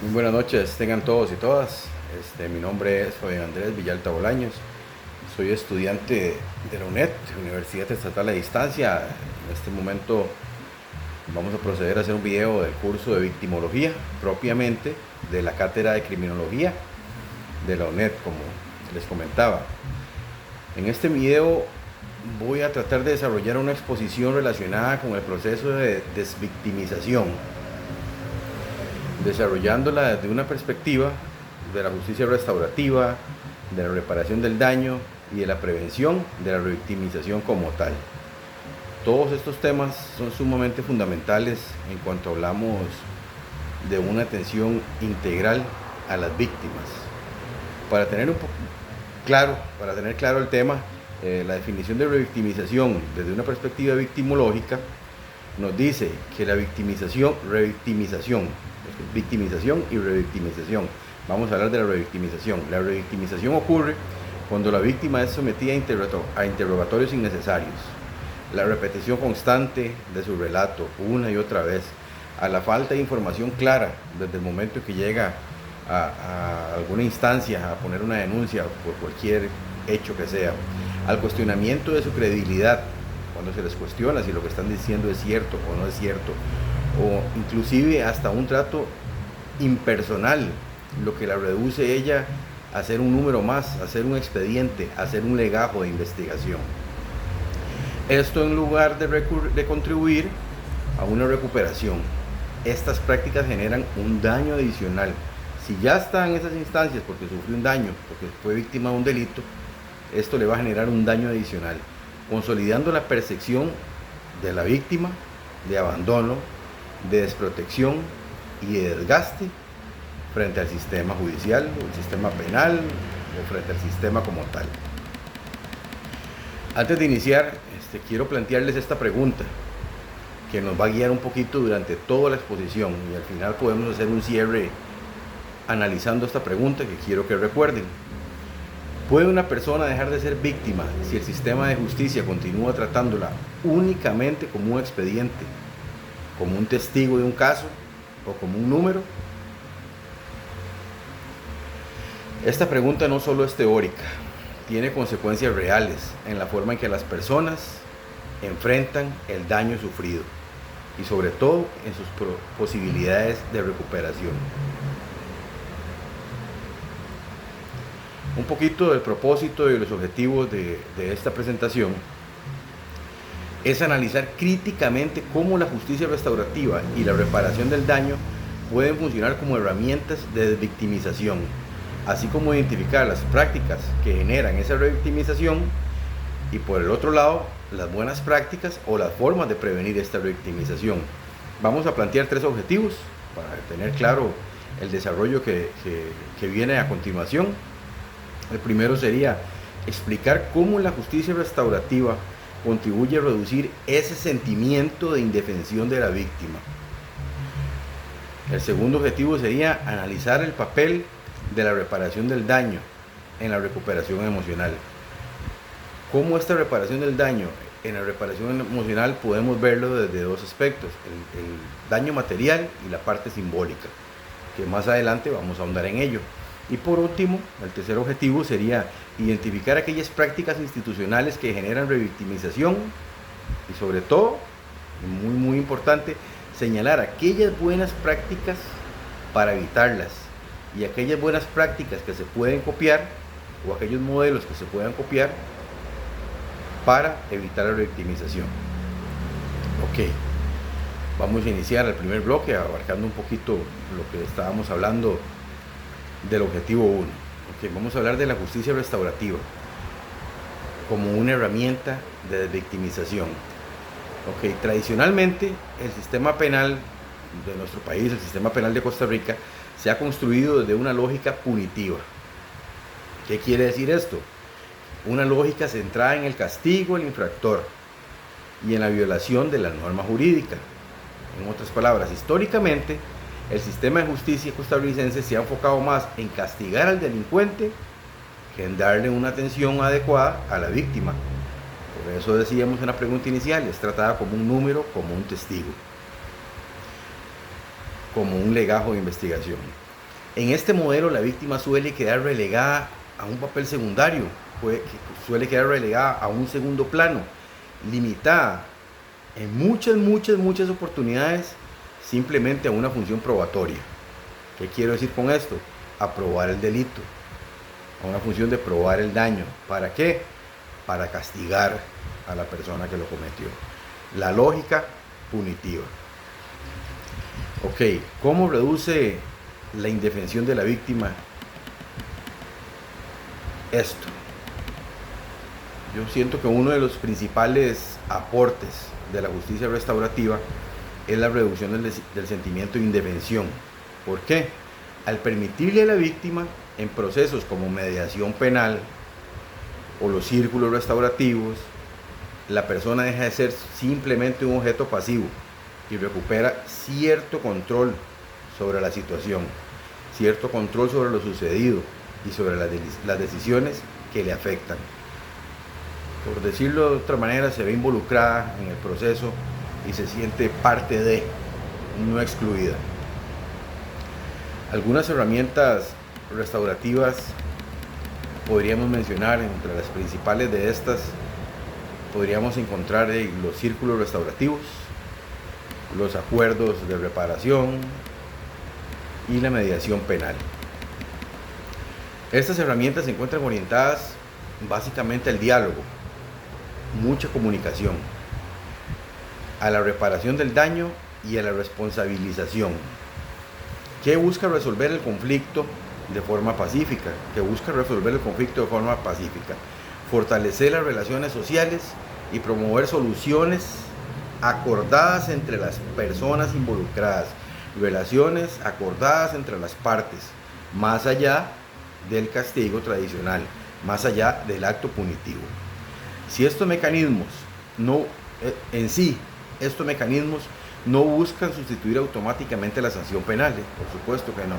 Muy buenas noches, tengan todos y todas. Mi nombre es Fabián Andrés Villalta Bolaños. Soy estudiante de la UNED, Universidad Estatal a Distancia. En este momento vamos a proceder a hacer un video del curso de victimología, propiamente de la cátedra de criminología de la UNED, como les comentaba. En este video voy a tratar de desarrollar una exposición relacionada con el proceso de desvictimización, desarrollándola desde una perspectiva de la justicia restaurativa, de la reparación del daño y de la prevención de la revictimización como tal. Todos estos temas son sumamente fundamentales en cuanto hablamos de una atención integral a las víctimas. Para tener claro el tema, la definición de revictimización desde una perspectiva victimológica nos dice que la victimización y revictimización. Vamos a hablar de la revictimización. La revictimización ocurre cuando la víctima es sometida a interrogatorios innecesarios, la repetición constante de su relato una y otra vez, a la falta de información clara desde el momento que llega a alguna instancia a poner una denuncia por cualquier hecho que sea, al cuestionamiento de su credibilidad cuando se les cuestiona si lo que están diciendo es cierto o no es cierto, o inclusive hasta un trato impersonal, lo que la reduce ella a ser un número más, a ser un expediente, a ser un legajo de investigación. Esto en lugar de contribuir a una recuperación. Estas prácticas generan un daño adicional. Si ya está en esas instancias porque sufrió un daño, porque fue víctima de un delito, esto le va a generar un daño adicional, consolidando la percepción de la víctima de abandono, de desprotección y de desgaste frente al sistema judicial, o el sistema penal, o frente al sistema como tal. Antes de iniciar, quiero plantearles esta pregunta que nos va a guiar un poquito durante toda la exposición, y al final podemos hacer un cierre analizando esta pregunta que quiero que recuerden. ¿Puede una persona dejar de ser víctima si el sistema de justicia continúa tratándola únicamente como un expediente, como un testigo de un caso o como un número? Esta pregunta no solo es teórica, tiene consecuencias reales en la forma en que las personas enfrentan el daño sufrido y sobre todo en sus posibilidades de recuperación. Un poquito del propósito y los objetivos de esta presentación es analizar críticamente cómo la justicia restaurativa y la reparación del daño pueden funcionar como herramientas de desvictimización, así como identificar las prácticas que generan esa revictimización y, por el otro lado, las buenas prácticas o las formas de prevenir esta revictimización. Vamos a plantear 3 objetivos para tener claro el desarrollo que viene a continuación. El primero sería explicar cómo la justicia restaurativa contribuye a reducir ese sentimiento de indefensión de la víctima. El segundo objetivo sería analizar el papel de la reparación del daño en la recuperación emocional. Cómo esta reparación del daño en la reparación emocional podemos verlo desde 2 aspectos, el daño material y la parte simbólica, que más adelante vamos a ahondar en ello. Y por último, el tercer objetivo sería identificar aquellas prácticas institucionales que generan revictimización y, sobre todo, muy importante, señalar aquellas buenas prácticas para evitarlas y aquellas buenas prácticas que se pueden copiar o aquellos modelos que se puedan copiar para evitar la revictimización. Ok, vamos a iniciar el primer bloque abarcando un poquito lo que estábamos hablando del objetivo 1. Okay, vamos a hablar de la justicia restaurativa como una herramienta de desvictimización. Okay, tradicionalmente el sistema penal de nuestro país, el sistema penal de Costa Rica, se ha construido desde una lógica punitiva. ¿Qué quiere decir esto? Una lógica centrada en el castigo al infractor y en la violación de la norma jurídica. En otras palabras, históricamente, el sistema de justicia costarricense se ha enfocado más en castigar al delincuente que en darle una atención adecuada a la víctima. Por eso decíamos en la pregunta inicial, es tratada como un número, como un testigo, como un legajo de investigación. En este modelo la víctima suele quedar relegada a un papel secundario, suele quedar relegada a un segundo plano, limitada en muchas oportunidades simplemente a una función probatoria. ¿Qué quiero decir con esto? A probar el delito, a una función de probar el daño. ¿Para qué? Para castigar a la persona que lo cometió. La lógica punitiva. Ok, ¿cómo reduce la indefensión de la víctima esto? Yo siento que uno de los principales aportes de la justicia restaurativa es la reducción del sentimiento de indefensión. ¿Por qué? Al permitirle a la víctima en procesos como mediación penal o los círculos restaurativos, la persona deja de ser simplemente un objeto pasivo y recupera cierto control sobre la situación, cierto control sobre lo sucedido y sobre las decisiones que le afectan. Por decirlo de otra manera, se ve involucrada en el proceso y se siente parte de, no excluida. Algunas herramientas restaurativas podríamos mencionar, entre las principales de estas podríamos encontrar los círculos restaurativos, los acuerdos de reparación y la mediación penal. Estas herramientas se encuentran orientadas básicamente al diálogo, mucha comunicación, a la reparación del daño y a la responsabilización, que busca resolver el conflicto de forma pacífica, fortalecer las relaciones sociales y promover soluciones acordadas entre las personas involucradas, relaciones acordadas entre las partes, más allá del castigo tradicional, más allá del acto punitivo. Si estos mecanismos no buscan sustituir automáticamente la sanción penal, por supuesto que no.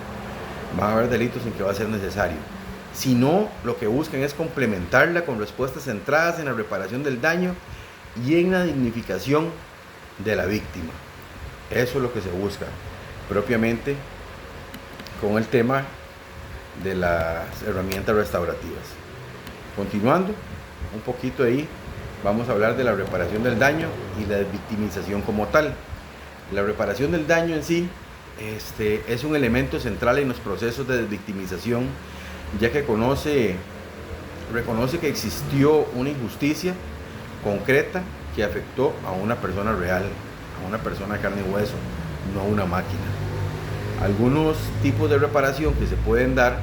Van a haber delitos en que va a ser necesario. Sino lo que buscan es complementarla con respuestas centradas en la reparación del daño y en la dignificación de la víctima. Eso es lo que se busca propiamente con el tema de las herramientas restaurativas. Continuando un poquito ahí, vamos a hablar de la reparación del daño y la desvictimización como tal. La reparación del daño en sí es un elemento central en los procesos de desvictimización, ya que reconoce que existió una injusticia concreta que afectó a una persona real, a una persona de carne y hueso, no a una máquina. Algunos tipos de reparación que se pueden dar,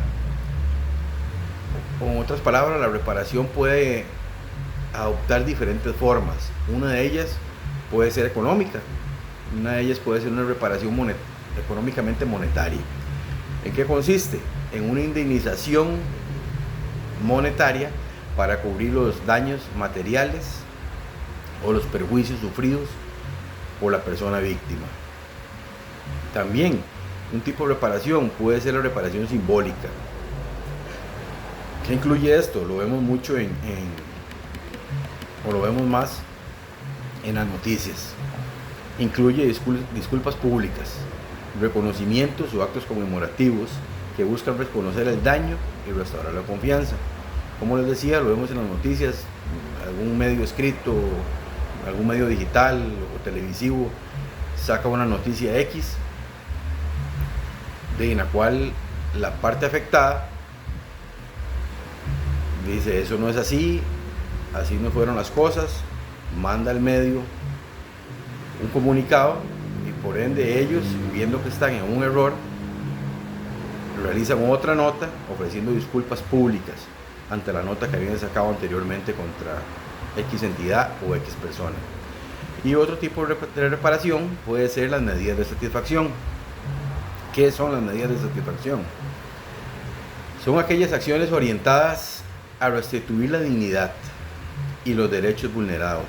con otras palabras, la reparación puede adoptar diferentes formas. Una de ellas puede ser económica, una de ellas puede ser una reparación económicamente monetaria. ¿En qué consiste? En una indemnización monetaria para cubrir los daños materiales o los perjuicios sufridos por la persona víctima. También un tipo de reparación puede ser la reparación simbólica. ¿Qué incluye esto? Lo vemos mucho o lo vemos más en las noticias. Incluye disculpas públicas, reconocimientos o actos conmemorativos que buscan reconocer el daño y restaurar la confianza. Como les decía, lo vemos en las noticias, algún medio escrito, algún medio digital o televisivo saca una noticia X en la cual la parte afectada dice: eso no es así, así no fueron las cosas, manda al medio un comunicado y por ende ellos, viendo que están en un error, realizan otra nota ofreciendo disculpas públicas ante la nota que habían sacado anteriormente contra X entidad o X persona. Y otro tipo de reparación puede ser las medidas de satisfacción. ¿Qué son las medidas de satisfacción? Son aquellas acciones orientadas a restituir la dignidad y los derechos vulnerados.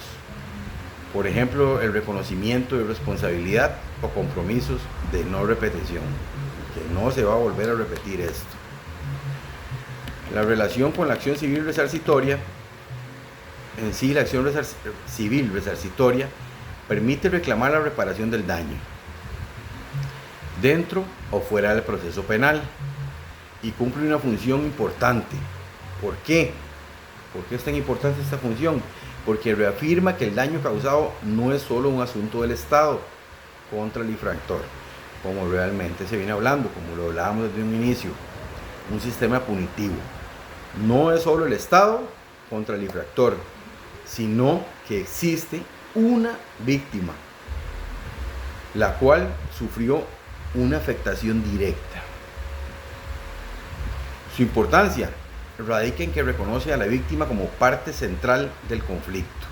Por ejemplo, el reconocimiento de responsabilidad o compromisos de no repetición, que no se va a volver a repetir esto. La relación con la acción civil resarcitoria, en sí la acción civil resarcitoria permite reclamar la reparación del daño, dentro o fuera del proceso penal, y cumple una función importante. ¿Por qué? ¿Por qué es tan importante esta función? Porque reafirma que el daño causado no es solo un asunto del Estado contra el infractor, como realmente se viene hablando, como lo hablábamos desde un inicio, un sistema punitivo. No es solo el Estado contra el infractor, sino que existe una víctima, la cual sufrió una afectación directa. Su importancia radica en que reconoce a la víctima como parte central del conflicto,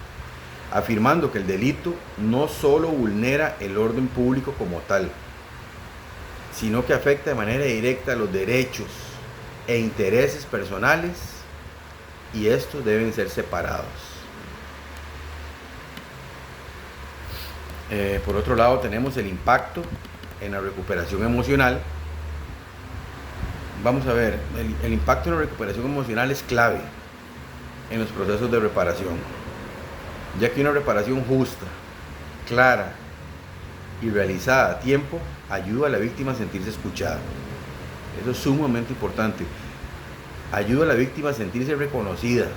afirmando que el delito no solo vulnera el orden público como tal, sino que afecta de manera directa los derechos e intereses personales, y estos deben ser separados. Por otro lado, tenemos el impacto en la recuperación emocional. Vamos a ver, el impacto en la recuperación emocional es clave en los procesos de reparación, ya que una reparación justa, clara y realizada a tiempo ayuda a la víctima a sentirse escuchada. Eso es sumamente importante. Ayuda a la víctima a sentirse reconocida,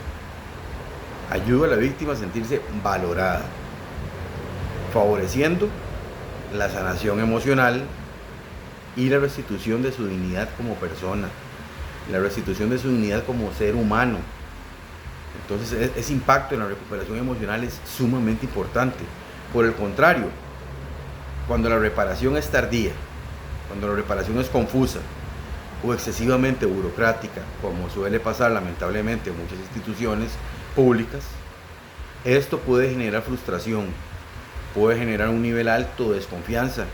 ayuda a la víctima a sentirse valorada, favoreciendo la sanación emocional y la restitución de su dignidad como persona, la restitución de su dignidad como ser humano. Entonces ese impacto en la recuperación emocional es sumamente importante. Por el contrario, cuando la reparación es tardía, cuando la reparación es confusa o excesivamente burocrática, como suele pasar lamentablemente en muchas instituciones públicas, esto puede generar frustración, puede generar un nivel alto de desconfianza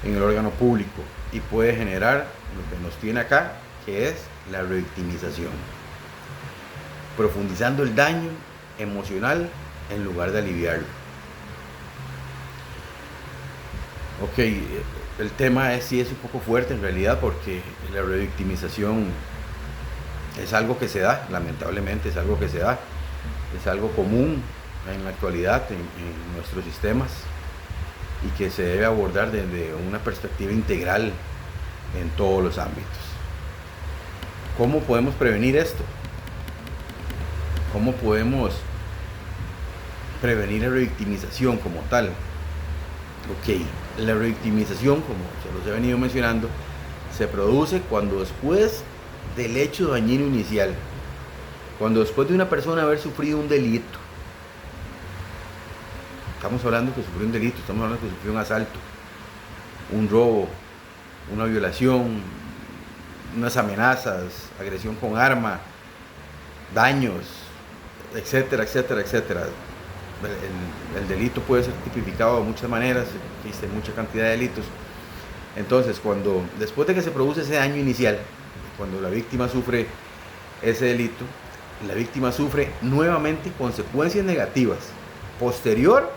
en el órgano público y puede generar lo que nos tiene acá, que es la revictimización, profundizando el daño emocional en lugar de aliviarlo. Ok, el tema sí es un poco fuerte en realidad, porque la revictimización es algo que se da, lamentablemente es algo que se da, es algo común en la actualidad en nuestros sistemas, y que se debe abordar desde una perspectiva integral en todos los ámbitos. ¿Cómo podemos prevenir esto? ¿Cómo podemos prevenir la revictimización como tal? Ok, la revictimización, como se los he venido mencionando, se produce cuando después del hecho dañino inicial, cuando después de una persona haber sufrido un delito, estamos hablando que sufrió un delito, estamos hablando que sufrió un asalto, un robo, una violación, unas amenazas, agresión con arma, daños, etcétera, etcétera, etcétera. El delito puede ser tipificado de muchas maneras, existe mucha cantidad de delitos. Entonces, después de que se produce ese daño inicial, cuando la víctima sufre ese delito, la víctima sufre nuevamente consecuencias negativas posterior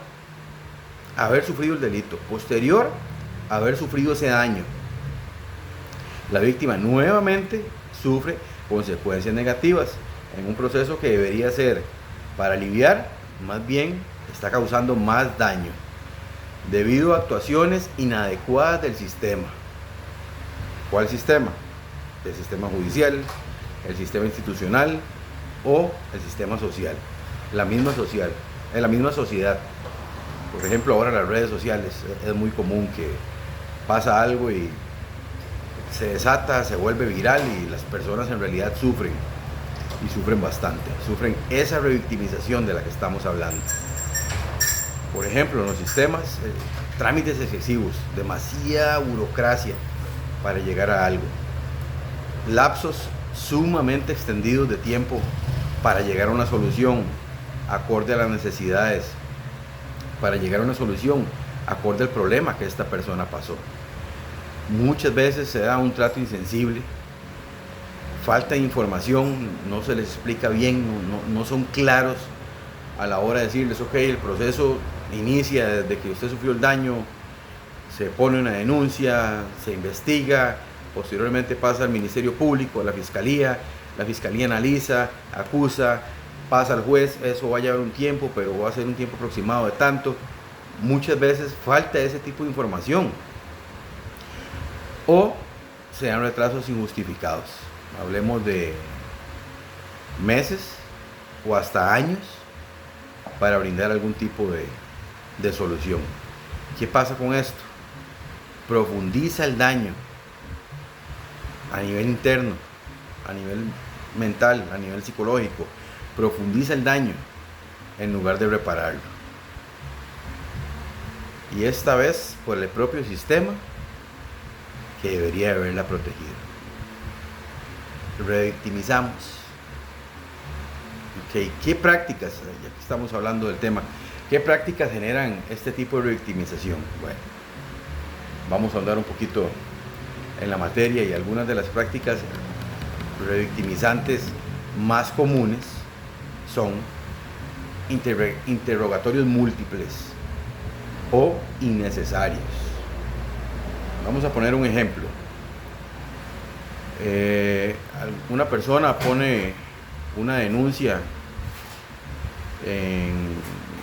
a haber sufrido el delito, posterior a haber sufrido ese daño. La víctima nuevamente sufre consecuencias negativas en un proceso que debería ser para aliviar, más bien está causando más daño debido a actuaciones inadecuadas del sistema. ¿Cuál sistema? El sistema judicial, el sistema institucional o el sistema social, la misma sociedad. Por ejemplo, ahora las redes sociales, es muy común que pasa algo y se desata, se vuelve viral, y las personas en realidad sufren, y sufren bastante, sufren esa revictimización de la que estamos hablando. Por ejemplo, en los sistemas, trámites excesivos, demasiada burocracia para llegar a algo, lapsos sumamente extendidos de tiempo para llegar a una solución acorde a las necesidades, para llegar a una solución acorde al problema que esta persona pasó. Muchas veces se da un trato insensible, falta de información, no se les explica bien, no son claros a la hora de decirles, ok, el proceso inicia desde que usted sufrió el daño, se pone una denuncia, se investiga, posteriormente pasa al Ministerio Público, a la Fiscalía analiza, acusa, pasa al juez, eso va a llevar un tiempo, pero va a ser un tiempo aproximado de tanto. Muchas veces falta ese tipo de información, o sean retrasos injustificados. Hablemos de meses o hasta años para brindar algún tipo de solución. ¿Qué pasa con esto? Profundiza el daño a nivel interno, a nivel mental, a nivel psicológico. Profundiza el daño en lugar de repararlo. Y esta vez por el propio sistema que debería haberla protegido. Revictimizamos. Okay. ¿Qué prácticas, ya que estamos hablando del tema, qué prácticas generan este tipo de revictimización? Bueno, vamos a ahondar un poquito en la materia, y algunas de las prácticas revictimizantes más comunes son interrogatorios múltiples o innecesarios. Vamos a poner un ejemplo. Una persona pone una denuncia en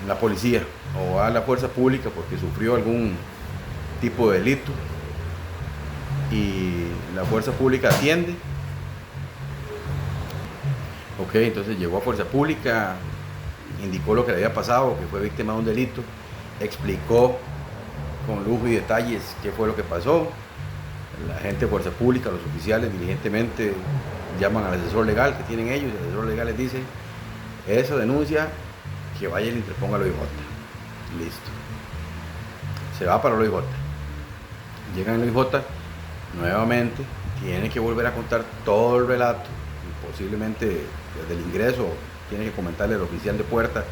la policía o a la fuerza pública porque sufrió algún tipo de delito, y la fuerza pública atiende. Ok, entonces llegó a fuerza pública, indicó lo que le había pasado, que fue víctima de un delito, explicó con lujo y detalles qué fue lo que pasó. La gente de fuerza pública, los oficiales diligentemente llaman al asesor legal que tienen ellos, y el asesor legal les dice: esa denuncia, que vaya y le interponga al OIJ. Listo. Se va para el OIJ. Llegan al OIJ, nuevamente tiene que volver a contar todo el relato, y posiblemente desde el ingreso tiene que comentarle al oficial de puerta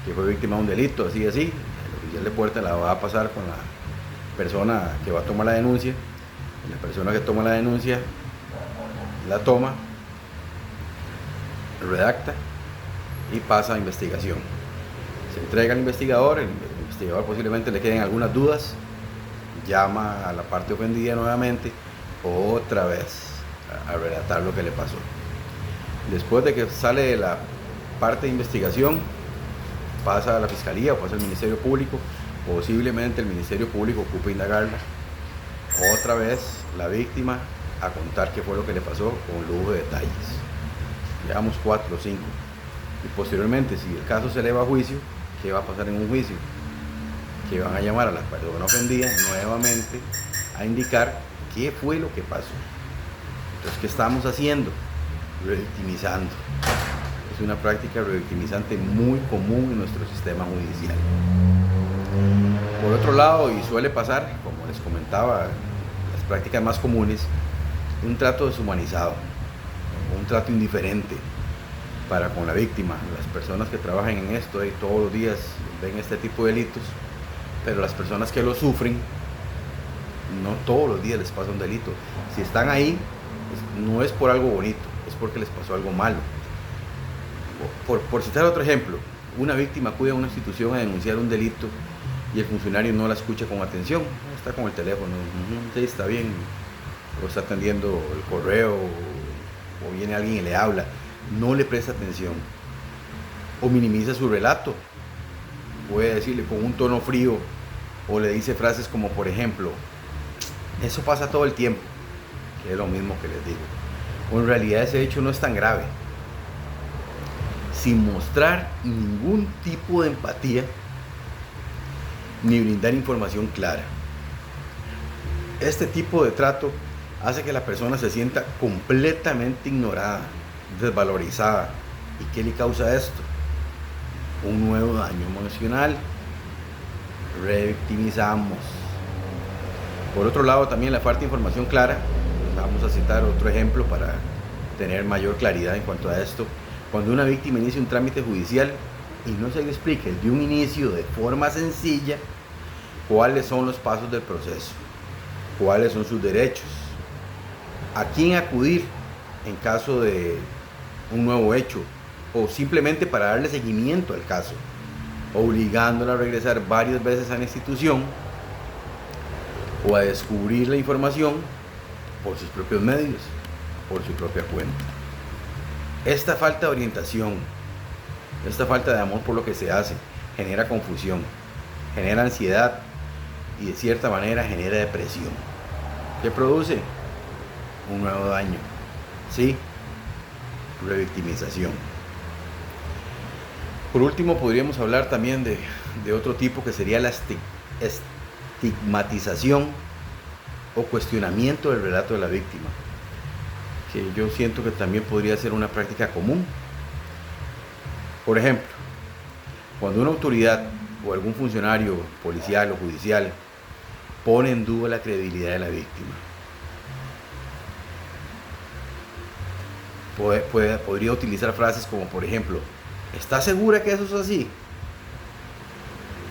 que fue víctima de un delito, así. El oficial de puerta la va a pasar con la persona que va a tomar la denuncia, y la persona que toma la denuncia la toma, redacta y pasa a investigación. Se entrega al investigador, el investigador posiblemente le queden algunas dudas, llama a la parte ofendida nuevamente, otra vez a relatar lo que le pasó. Después de que sale de la parte de investigación, pasa a la fiscalía o pasa al Ministerio Público. Posiblemente el Ministerio Público ocupe indagarla. Otra vez la víctima a contar qué fue lo que le pasó con lujo de detalles. Llevamos 4 o 5. Y posteriormente, si el caso se eleva a juicio, ¿qué va a pasar en un juicio? Que van a llamar a la persona ofendida nuevamente a indicar qué fue lo que pasó. Entonces, ¿qué estamos haciendo? Revictimizando. Es una práctica revictimizante muy común en nuestro sistema judicial. Por otro lado, y suele pasar, como les comentaba, las prácticas más comunes, un trato deshumanizado, un trato indiferente para con la víctima. Las personas que trabajan en esto todos los días ven este tipo de delitos, pero las personas que lo sufren, no todos los días les pasa un delito. Si están ahí, no es por algo bonito, es porque les pasó algo malo. Por citar otro ejemplo, una víctima acude a una institución a denunciar un delito y el funcionario no la escucha con atención, está con el teléfono, sí, está bien, o está atendiendo el correo, o viene alguien y le habla, no le presta atención, o minimiza su relato, puede decirle con un tono frío, o le dice frases como, por ejemplo: eso pasa todo el tiempo, que es lo mismo que les digo, o en realidad ese hecho no es tan grave, sin mostrar ningún tipo de empatía ni brindar información clara. Este tipo de trato hace que la persona se sienta completamente ignorada, desvalorizada. ¿Y qué le causa esto? Un nuevo daño emocional. Revictimizamos. Por otro lado, también la falta de información clara. Vamos a citar otro ejemplo para tener mayor claridad en cuanto a esto. Cuando una víctima inicia un trámite judicial y no se le explica desde un inicio de forma sencilla cuáles son los pasos del proceso, cuáles son sus derechos, a quién acudir en caso de un nuevo hecho, o simplemente para darle seguimiento al caso, obligándola a regresar varias veces a la institución o a descubrir la información por sus propios medios, por su propia cuenta. Esta falta de orientación, esta falta de amor por lo que se hace, genera confusión, genera ansiedad y de cierta manera genera depresión. ¿Qué produce? un nuevo daño. ¿Sí? Revictimización. Por último, podríamos hablar también de otro tipo que sería la estigmatización o cuestionamiento del relato de la víctima, que yo siento que también podría ser una práctica común. Por ejemplo, cuando una autoridad o algún funcionario policial o judicial pone en duda la credibilidad de la víctima, podría utilizar frases como, por ejemplo, ¿está segura que eso es así?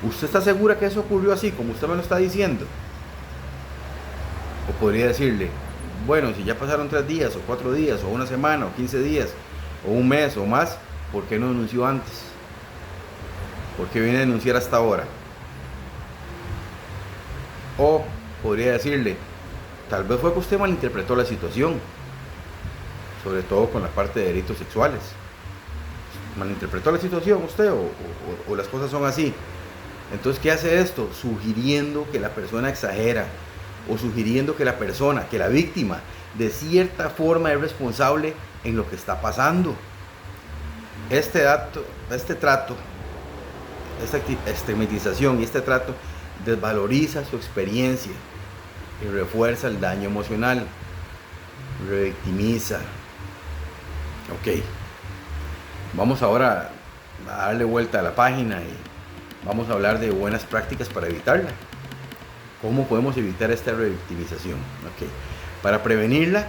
¿Usted está segura que eso ocurrió así, como usted me lo está diciendo? O podría decirle, bueno, si ya pasaron 3 días, o 4 días, o una semana, o 15 días, o un mes, o más, ¿por qué no denunció antes? ¿Por qué viene a denunciar hasta ahora? O podría decirle, tal vez fue que usted malinterpretó la situación, sobre todo con la parte de delitos sexuales. ¿Malinterpretó la situación usted o las cosas son así? Entonces, ¿qué hace esto? Sugiriendo que la persona exagera, o sugiriendo que la persona, que la víctima, de cierta forma es responsable en lo que está pasando. Esta estigmatización y este trato desvaloriza su experiencia y refuerza el daño emocional, revictimiza. Ok, vamos ahora a darle vuelta a la página y vamos a hablar de buenas prácticas para evitarla. ¿Cómo podemos evitar esta revictimización? Okay. Para prevenirla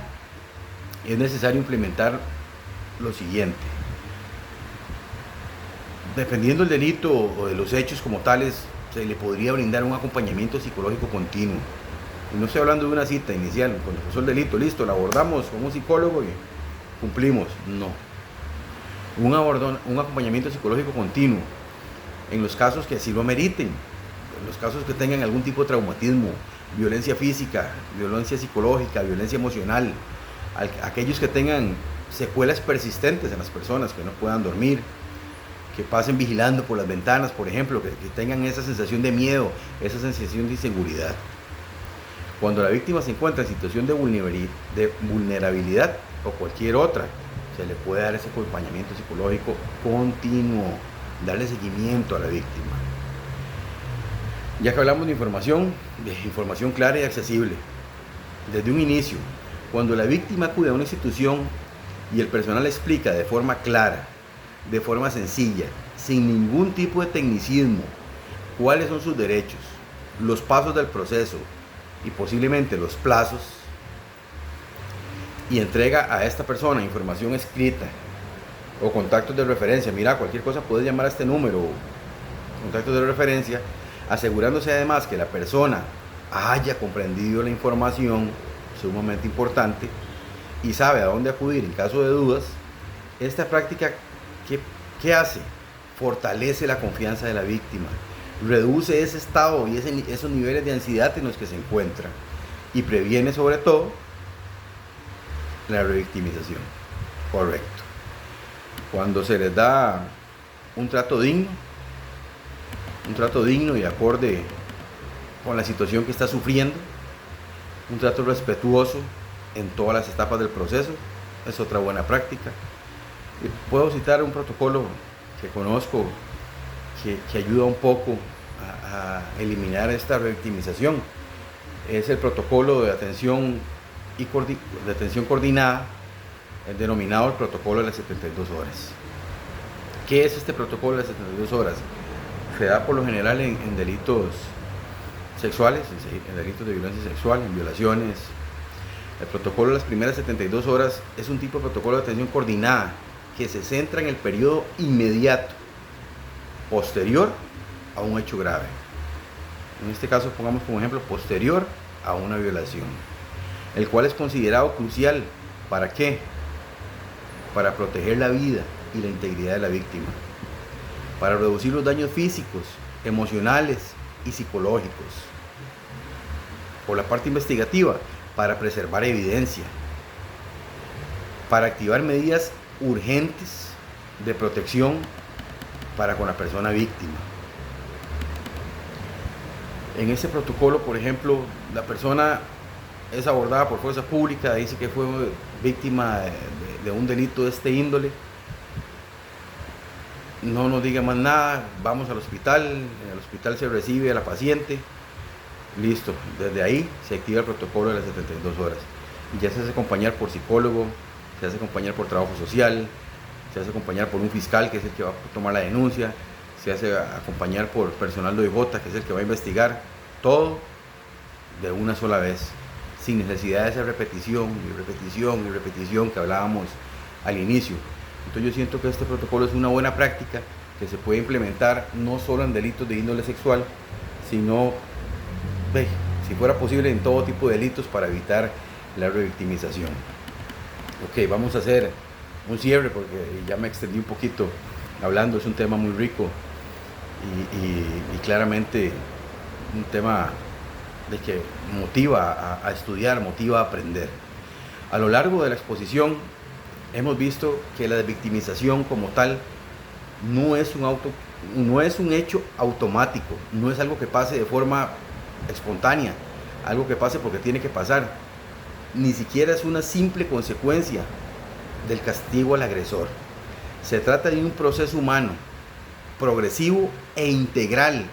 es necesario implementar lo siguiente. Dependiendo del delito o de los hechos como tales, se le podría brindar un acompañamiento psicológico continuo. Y no estoy hablando de una cita inicial, cuando pasó el delito, listo, la abordamos con un psicólogo y cumplimos. No. Un acompañamiento psicológico continuo en los casos que así lo ameriten. En los casos que tengan algún tipo de traumatismo, violencia física, violencia psicológica, violencia emocional, aquellos que tengan secuelas persistentes en las personas, que no puedan dormir, que pasen vigilando por las ventanas, por ejemplo, que tengan esa sensación de miedo, esa sensación de inseguridad. Cuando la víctima se encuentra en situación de vulnerabilidad o cualquier otra, se le puede dar ese acompañamiento psicológico continuo, darle seguimiento a la víctima. Ya que hablamos de información clara y accesible, desde un inicio, cuando la víctima acude a una institución y el personal explica de forma clara, de forma sencilla, sin ningún tipo de tecnicismo, cuáles son sus derechos, los pasos del proceso y posiblemente los plazos, y entrega a esta persona información escrita o contactos de referencia, mira, cualquier cosa puedes llamar a este número, contactos de referencia, asegurándose además que la persona haya comprendido la información, sumamente importante, y sabe a dónde acudir en caso de dudas. Esta práctica, ¿qué hace? Fortalece la confianza de la víctima, reduce ese estado y esos niveles de ansiedad en los que se encuentra, y previene sobre todo la revictimización. Correcto. Cuando se les da un trato digno y acorde con la situación que está sufriendo, un trato respetuoso en todas las etapas del proceso, es otra buena práctica. Puedo citar un protocolo que conozco que ayuda un poco a eliminar esta revictimización. Es el protocolo de atención coordinada, el denominado el protocolo de las 72 horas. ¿Qué es este protocolo de las 72 horas? Se da por lo general en delitos sexuales, en delitos de violencia sexual, en violaciones. El protocolo de las primeras 72 horas es un tipo de protocolo de atención coordinada que se centra en el periodo inmediato, posterior a un hecho grave. En este caso pongamos como ejemplo posterior a una violación, el cual es considerado crucial. ¿Para qué? Para proteger la vida y la integridad de la víctima, para reducir los daños físicos, emocionales y psicológicos. Por la parte investigativa, para preservar evidencia, para activar medidas urgentes de protección para con la persona víctima. En ese protocolo, por ejemplo, la persona es abordada por fuerza pública, dice que fue víctima de un delito de este índole, no nos diga más nada, vamos al hospital, en el hospital se recibe a la paciente, listo, desde ahí se activa el protocolo de las 72 horas. Y ya se hace acompañar por psicólogo, se hace acompañar por trabajo social, se hace acompañar por un fiscal que es el que va a tomar la denuncia, se hace acompañar por personal de OIJ que es el que va a investigar, todo de una sola vez, sin necesidad de esa repetición y repetición y repetición que hablábamos al inicio. Entonces yo siento que este protocolo es una buena práctica que se puede implementar no solo en delitos de índole sexual, sino, si fuera posible, en todo tipo de delitos para evitar la revictimización. Ok, vamos a hacer un cierre porque ya me extendí un poquito hablando, es un tema muy rico y claramente un tema de que motiva a estudiar, motiva a aprender. A lo largo de la exposición hemos visto que la desvictimización como tal no es un hecho automático, no es algo que pase de forma espontánea, algo que pase porque tiene que pasar, ni siquiera es una simple consecuencia del castigo al agresor. Se trata de un proceso humano, progresivo e integral,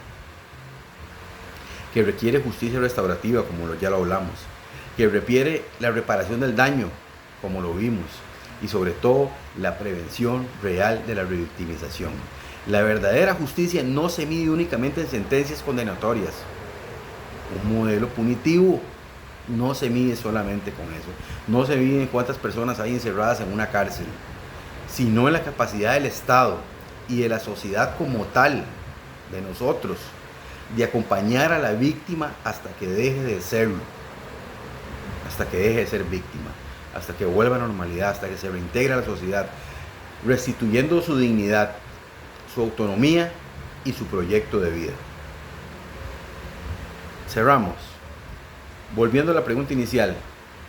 que requiere justicia restaurativa, como ya lo hablamos, que requiere la reparación del daño, como lo vimos, y sobre todo la prevención real de la revictimización. La verdadera justicia no se mide únicamente en sentencias condenatorias. Un modelo punitivo no se mide solamente con eso, no se mide en cuántas personas hay encerradas en una cárcel, sino en la capacidad del Estado y de la sociedad como tal, de nosotros, de acompañar a la víctima hasta que deje de serlo, hasta que deje de ser víctima, hasta que vuelva a la normalidad, hasta que se reintegre a la sociedad, restituyendo su dignidad, su autonomía y su proyecto de vida. Cerramos. Volviendo a la pregunta inicial,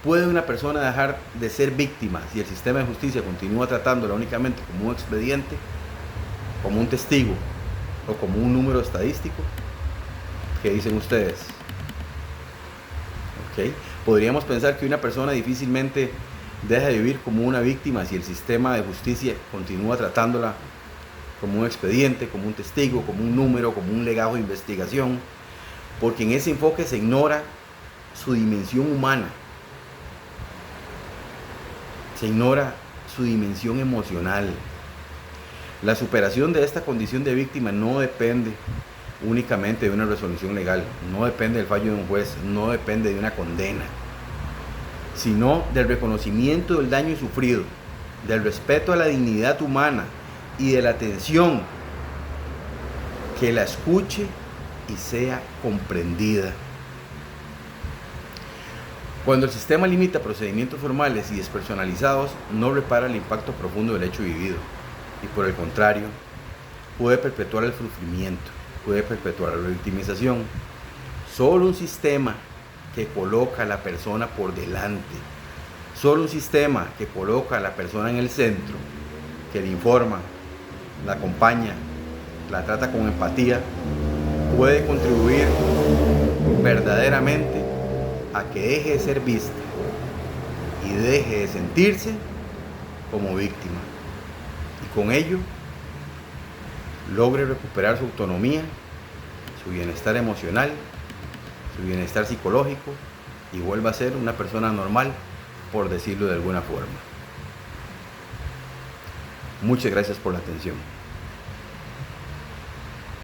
¿puede una persona dejar de ser víctima si el sistema de justicia continúa tratándola únicamente como un expediente, como un testigo o como un número estadístico? ¿Qué dicen ustedes? ¿Okay? Podríamos pensar que una persona difícilmente deja de vivir como una víctima si el sistema de justicia continúa tratándola como un expediente, como un testigo, como un número, como un legado de investigación, porque en ese enfoque se ignora su dimensión humana, se ignora su dimensión emocional. La superación de esta condición de víctima no depende únicamente de una resolución legal, no depende del fallo de un juez, no depende de una condena, sino del reconocimiento del daño sufrido, del respeto a la dignidad humana y de la atención que la escuche y sea comprendida. Cuando el sistema limita procedimientos formales y despersonalizados, no repara el impacto profundo del hecho vivido y por el contrario, puede perpetuar el sufrimiento, puede perpetuar la revictimización. Solo un sistema que coloca a la persona por delante, solo un sistema que coloca a la persona en el centro, que le informa, la acompaña, la trata con empatía, puede contribuir verdaderamente a que deje de ser vista y deje de sentirse como víctima y con ello logre recuperar su autonomía, su bienestar emocional, su bienestar psicológico y vuelva a ser una persona normal, por decirlo de alguna forma. Muchas gracias por la atención.